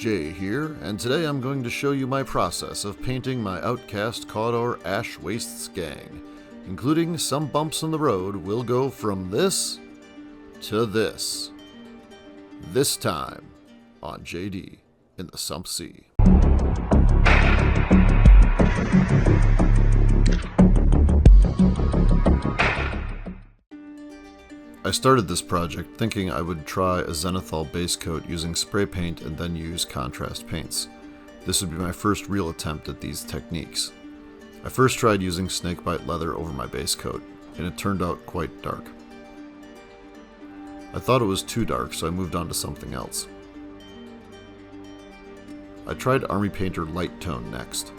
Jay here, and today I'm going to show you my process of painting my Outcast Cawdor Ash Wastes gang. Including some bumps in the road, we'll go from this to this. This time on JD in the Sump Sea. I started this project thinking I would try a zenithal base coat using spray paint and then use contrast paints. This would be my first real attempt at these techniques. I first tried using snakebite leather over my base coat, and it turned out quite dark. I thought it was too dark, so I moved on to something else. I tried Army Painter Light Tone next.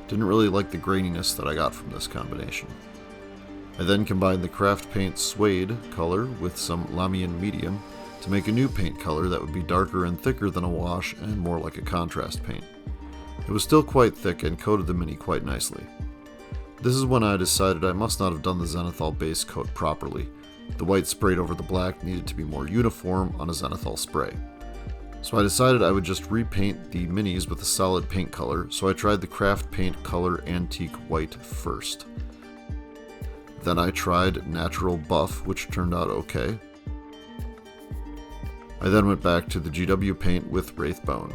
Didn't really like the graininess that I got from this combination. I then combined the Craft Paint Suede color with some Lamian Medium to make a new paint color that would be darker and thicker than a wash and more like a contrast paint. It was still quite thick and coated the mini quite nicely. This is when I decided I must not have done the zenithal base coat properly. The white sprayed over the black needed to be more uniform on a zenithal spray. So I decided I would just repaint the minis with a solid paint color, so I tried the Craft Paint Color Antique White first. Then I tried Natural Buff, which turned out okay. I then went back to the GW paint with Wraithbone.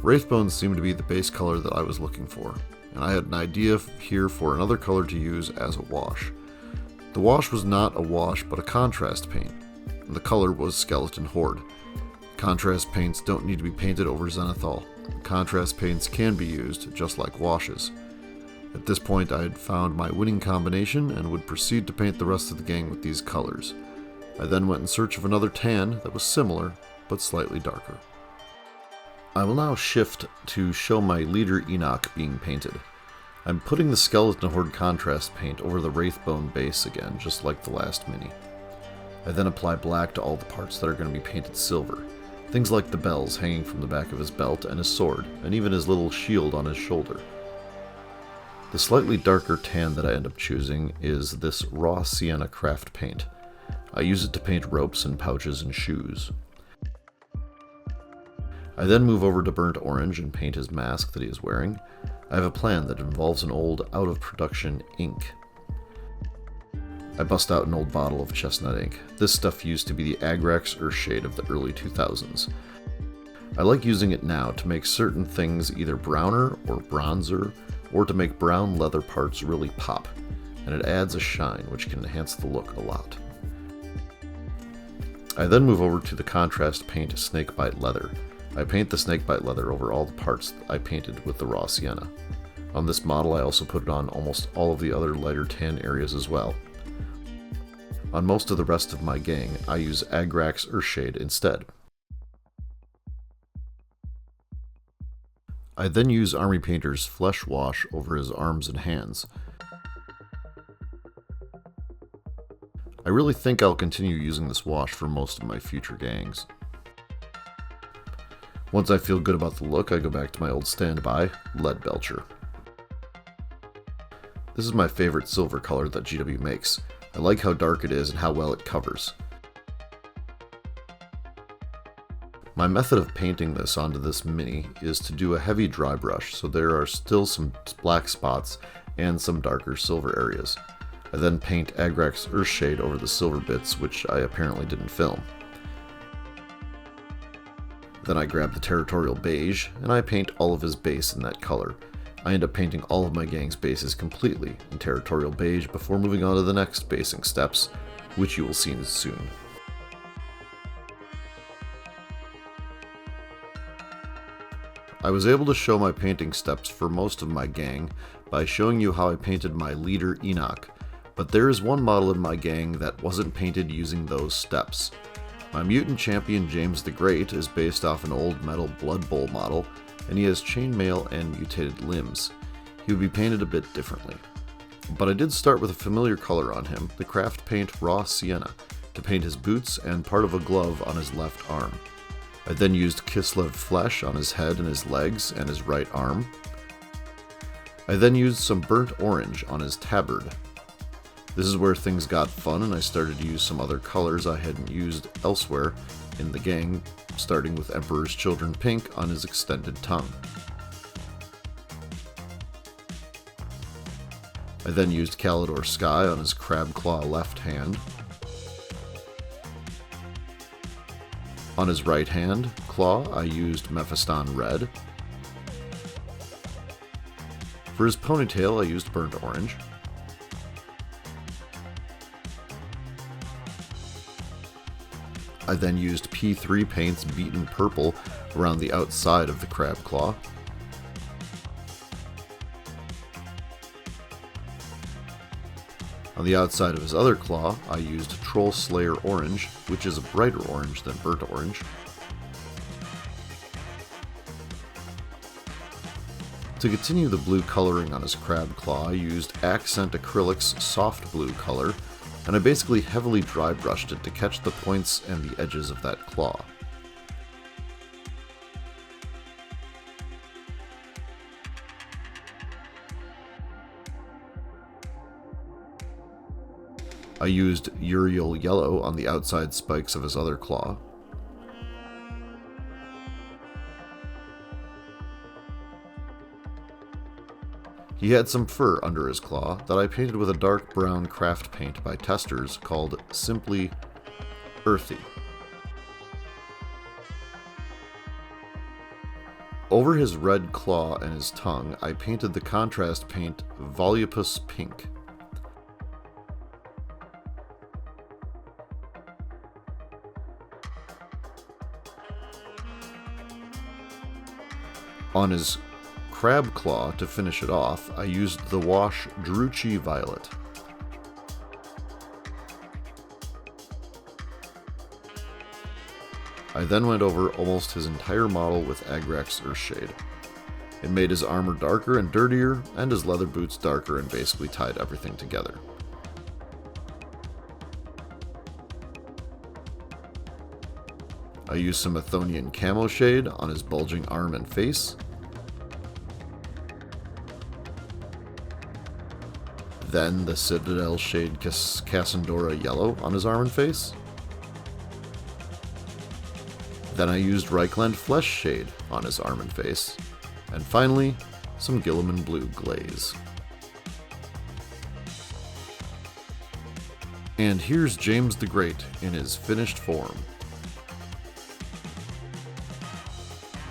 Wraithbone seemed to be the base color that I was looking for, and I had an idea here for another color to use as a wash. The wash was not a wash but a contrast paint, and the color was Skeleton Horde. Contrast paints don't need to be painted over zenithal. Contrast paints can be used just like washes. At this point I had found my winning combination and would proceed to paint the rest of the gang with these colors. I then went in search of another tan that was similar, but slightly darker. I will now shift to show my Leader Enoch being painted. I'm putting the Skeleton Horde contrast paint over the Wraithbone base again, just like the last mini. I then apply black to all the parts that are going to be painted silver. Things like the bells hanging from the back of his belt and his sword, and even his little shield on his shoulder. The slightly darker tan that I end up choosing is this raw sienna craft paint. I use it to paint ropes and pouches and shoes. I then move over to burnt orange and paint his mask that he is wearing. I have a plan that involves an old out-of-production ink. I bust out an old bottle of chestnut ink. This stuff used to be the Agrax Earthshade of the early 2000s. I like using it now to make certain things either browner or bronzer, or to make brown leather parts really pop, and it adds a shine which can enhance the look a lot. I then move over to the contrast paint snakebite leather. I paint the snakebite leather over all the parts I painted with the raw sienna. On this model I also put it on almost all of the other lighter tan areas as well. On most of the rest of my gang I use Agrax Earthshade instead. I then use Army Painter's Flesh Wash over his arms and hands. I really think I'll continue using this wash for most of my future gangs. Once I feel good about the look, I go back to my old standby, Lead Belcher. This is my favorite silver color that GW makes. I like how dark it is and how well it covers. My method of painting this onto this mini is to do a heavy dry brush, so there are still some black spots and some darker silver areas. I then paint Agrax Earthshade over the silver bits, which I apparently didn't film. Then I grab the Territorial Beige, and I paint all of his base in that color. I end up painting all of my gang's bases completely in Territorial Beige before moving on to the next basing steps, which you will see soon. I was able to show my painting steps for most of my gang by showing you how I painted my Leader Enoch, but there is one model in my gang that wasn't painted using those steps. My Mutant Champion James the Great is based off an old metal Blood Bowl model, and he has chainmail and mutated limbs. He would be painted a bit differently. But I did start with a familiar color on him, the Craft Paint Raw Sienna, to paint his boots and part of a glove on his left arm. I then used Kislev flesh on his head and his legs and his right arm. I then used some burnt orange on his tabard. This is where things got fun and I started to use some other colors I hadn't used elsewhere in the gang starting with Emperor's Children pink on his extended tongue. I then used Cawdor Sky on his crab claw left hand. On his right hand claw, I used Mephiston red. For his ponytail, I used burnt orange. I then used P3 paints beaten purple around the outside of the crab claw. On the outside of his other claw, I used Troll Slayer orange, which is a brighter orange than burnt orange. To continue the blue coloring on his crab claw, I used Accent Acrylics soft blue color, and I basically heavily dry brushed it to catch the points and the edges of that claw. I used Uriel yellow on the outside spikes of his other claw. He had some fur under his claw that I painted with a dark brown craft paint by Testers called Simply Earthy. Over his red claw and his tongue, I painted the contrast paint Volupus Pink. On his crab claw, to finish it off, I used the wash Druchii Violet. I then went over almost his entire model with Agrax Earthshade. It made his armor darker and dirtier, and his leather boots darker, and basically tied everything together. I used some Athonian Camo Shade on his bulging arm and face. Then the Citadel Shade Cassandora Yellow on his arm and face. Then I used Reichland Flesh Shade on his arm and face. And finally, some Guilliman Blue glaze. And here's James the Great in his finished form.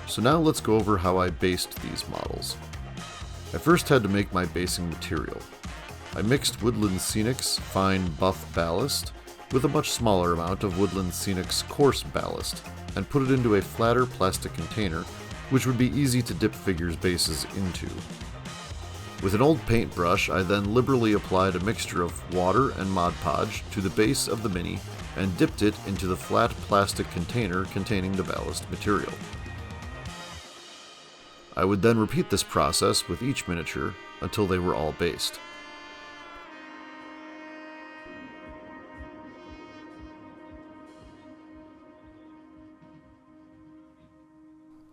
So now let's go over how I based these models. I first had to make my basing material. I mixed Woodland Scenic's fine buff ballast with a much smaller amount of Woodland Scenic's coarse ballast, and put it into a flatter plastic container, which would be easy to dip figures' bases into. With an old paintbrush, I then liberally applied a mixture of water and Mod Podge to the base of the Mini and dipped it into the flat plastic container containing the ballast material. I would then repeat this process with each miniature until they were all based.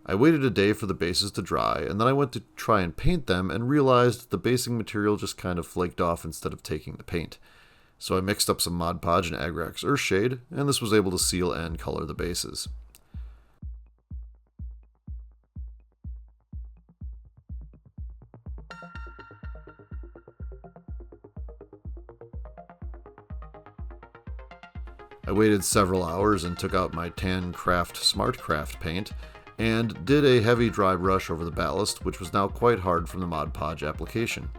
I waited a day for the bases to dry, and then I went to try and paint them and realized the basing material just kind of flaked off instead of taking the paint. So I mixed up some Mod Podge and Agrax Earthshade, and this was able to seal and color the bases. I waited several hours and took out my Tan Craft Smart Craft paint, and did a heavy dry brush over the ballast, which was now quite hard from the Mod Podge application.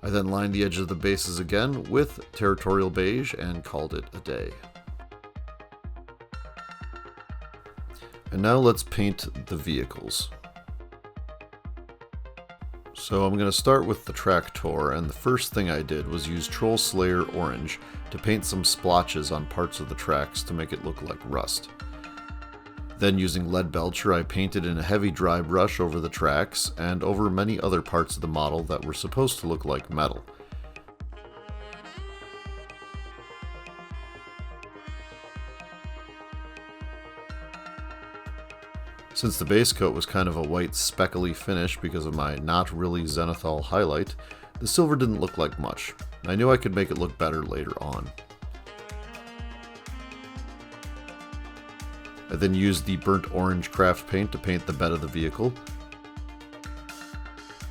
I then lined the edges of the bases again with Territorial Beige and called it a day. And now let's paint the vehicles. So I'm going to start with the Trak Tor, and the first thing I did was use Troll Slayer Orange to paint some splotches on parts of the tracks to make it look like rust. Then using Lead Belcher, I painted in a heavy dry brush over the tracks and over many other parts of the model that were supposed to look like metal. Since the base coat was kind of a white speckly finish because of my not really zenithal highlight, the silver didn't look like much. I knew I could make it look better later on. I then used the burnt orange craft paint to paint the bed of the vehicle.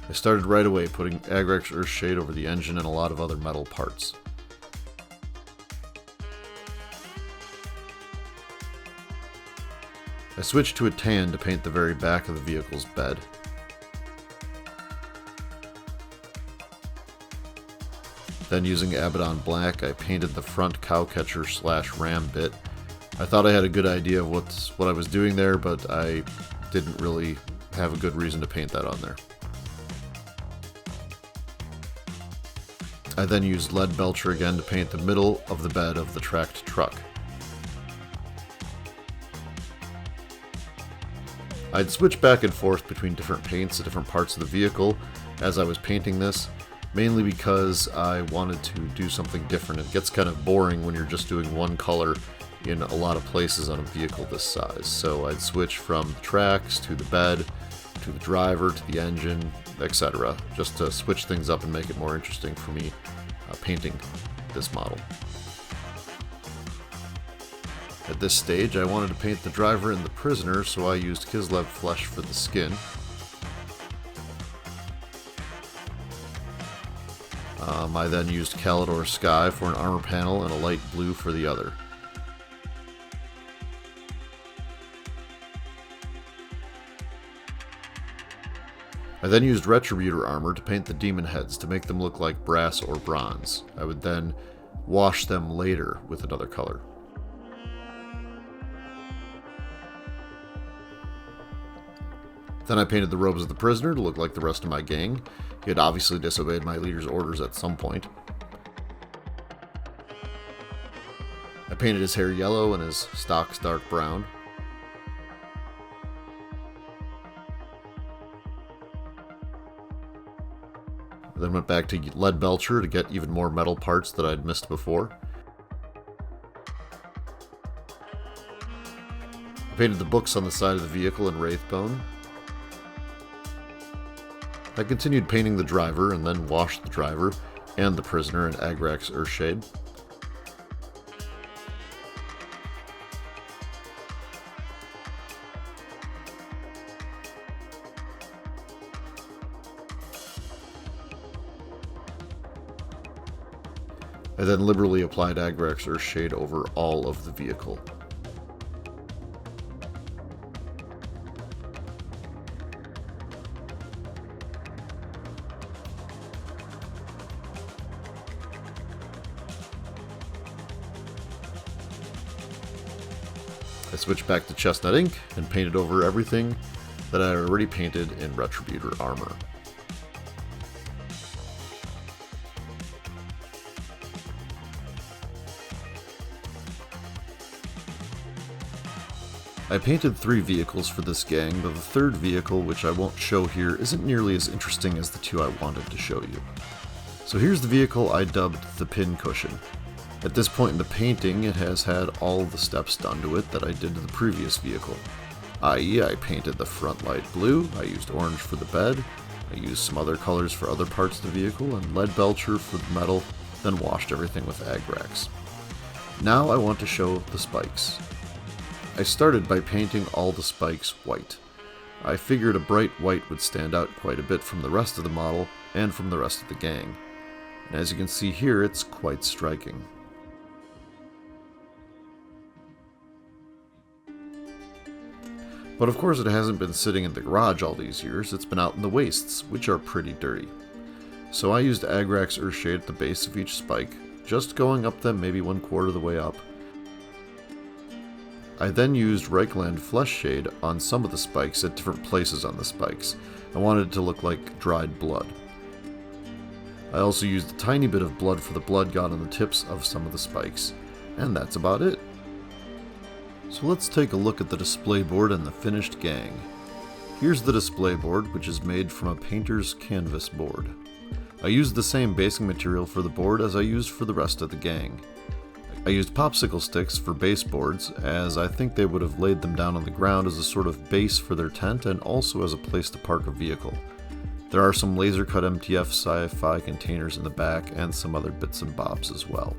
I started right away putting Agrax Earthshade over the engine and a lot of other metal parts. I switched to a tan to paint the very back of the vehicle's bed. Then using Abaddon Black, I painted the front cowcatcher/ram bit. I thought I had a good idea of what I was doing there, but I didn't really have a good reason to paint that on there. I then used Lead Belcher again to paint the middle of the bed of the tracked truck. I'd switch back and forth between different paints at different parts of the vehicle as I was painting this, mainly because I wanted to do something different. It gets kind of boring when you're just doing one color in a lot of places on a vehicle this size. So I'd switch from the tracks to the bed, to the driver, to the engine, etc. just to switch things up and make it more interesting for me painting this model. At this stage, I wanted to paint the driver and the prisoner, so I used Kislev Flesh for the skin. I then used Cawdor Sky for an armor panel and a light blue for the other. I then used Retributor armor to paint the demon heads to make them look like brass or bronze. I would then wash them later with another color. Then I painted the robes of the prisoner to look like the rest of my gang. He had obviously disobeyed my leader's orders at some point. I painted his hair yellow and his stocks dark brown. I then went back to Lead Belcher to get even more metal parts that I'd missed before. I painted the books on the side of the vehicle in Wraithbone. I continued painting the driver and then washed the driver and the prisoner in Agrax Earthshade. I then liberally applied Agrax Earthshade over all of the vehicle. I switched back to Chestnut ink and painted over everything that I had already painted in Retributor armor. I painted 3 vehicles for this gang, but the third vehicle, which I won't show here, isn't nearly as interesting as the 2 I wanted to show you. So here's the vehicle I dubbed the Pincushion. At this point in the painting, it has had all the steps done to it that I did to the previous vehicle. I.e., I painted the front light blue, I used orange for the bed, I used some other colors for other parts of the vehicle, and Lead Belcher for the metal, then washed everything with Agrax. Now I want to show the spikes. I started by painting all the spikes white. I figured a bright white would stand out quite a bit from the rest of the model and from the rest of the gang. And as you can see here, it's quite striking. But of course it hasn't been sitting in the garage all these years, it's been out in the wastes, which are pretty dirty. So I used Agrax Earthshade at the base of each spike, just going up them maybe 1/4 of the way up. I then used Reichland Flesh Shade on some of the spikes at different places on the spikes. I wanted it to look like dried blood. I also used a tiny bit of blood for the blood god on the tips of some of the spikes. And that's about it. So let's take a look at the display board and the finished gang. Here's the display board, which is made from a painter's canvas board. I used the same basing material for the board as I used for the rest of the gang. I used popsicle sticks for baseboards, as I think they would have laid them down on the ground as a sort of base for their tent and also as a place to park a vehicle. There are some laser cut MTF sci-fi containers in the back and some other bits and bobs as well.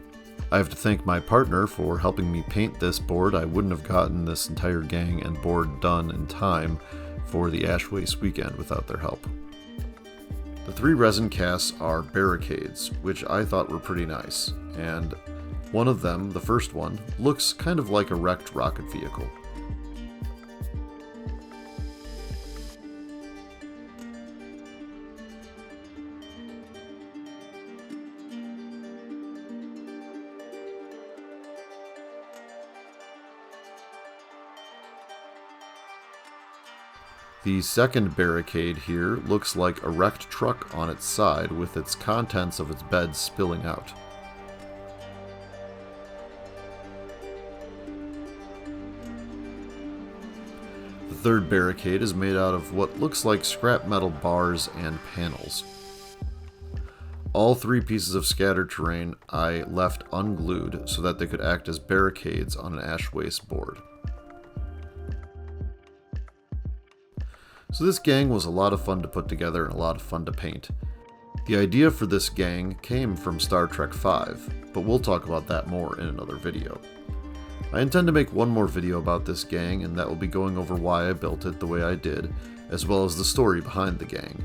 I have to thank my partner for helping me paint this board. I wouldn't have gotten this entire gang and board done in time for the Ash Waste weekend without their help. The 3 resin casts are Barricades, which I thought were pretty nice, and one of them, the first one, looks kind of like a wrecked rocket vehicle. The second barricade here looks like a wrecked truck on its side with its contents of its bed spilling out. The third barricade is made out of what looks like scrap metal bars and panels. All 3 pieces of scattered terrain I left unglued so that they could act as barricades on an ash waste board. So this gang was a lot of fun to put together and a lot of fun to paint. The idea for this gang came from Star Trek V, but we'll talk about that more in another video. I intend to make one more video about this gang, and that will be going over why I built it the way I did, as well as the story behind the gang.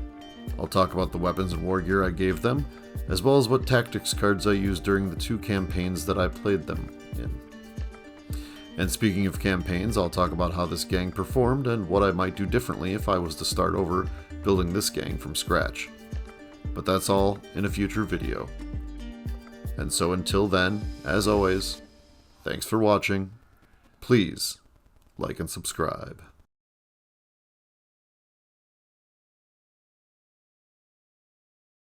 I'll talk about the weapons and war gear I gave them, as well as what tactics cards I used during the 2 campaigns that I played them in. And speaking of campaigns, I'll talk about how this gang performed and what I might do differently if I was to start over building this gang from scratch. But that's all in a future video. And so until then, as always, thanks for watching. Please like and subscribe.